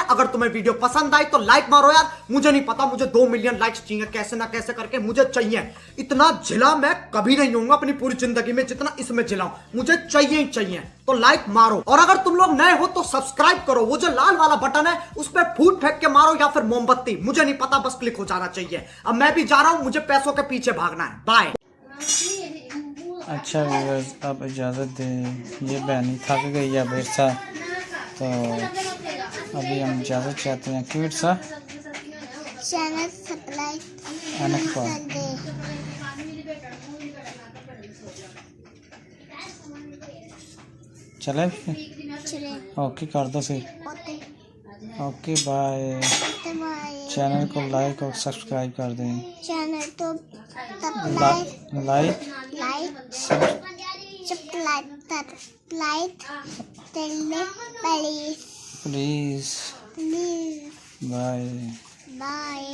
हैं। अगर तुम्हें वीडियो पसंद आई तो लाइक मारो यार, मुझे नहीं पता, मुझे 2 मिलियन लाइक्स चाहिए, कैसे ना कैसे करके मुझे चाहिए। इतना झिला मैं कभी नहीं होऊंगा अपनी पूरी जिंदगी में जितना इसमें झिलाऊं, मुझे चाहिए ही चाहिए। तो लाइक मारो, और अगर तुम लोग नए हो तो सब्सक्राइब करो, वो जो लाल वाला बटन है उस पर फूट फेंक के मारो या फिर मोमबत्ती, मुझे नहीं पता, बस क्लिक हो जाना चाहिए। अब मैं भी जा रहा हूं, मुझे पैसों के पीछे भागना है। बाय। अच्छा व्यूअर्स, अब इजाज़त दें, ये बहनी थक गई है इरसा, तो अभी हम इजाज़त चाहते हैं। क्यों इरसा? चैनल सब्सक्राइब अनक को कर दे। चले चले ओके कर दो फिर। Okay okay bye. Bye. Channel को लाइक और सब्सक्राइब कर दें। चैनल तो subscribe like please please please bye. Bye.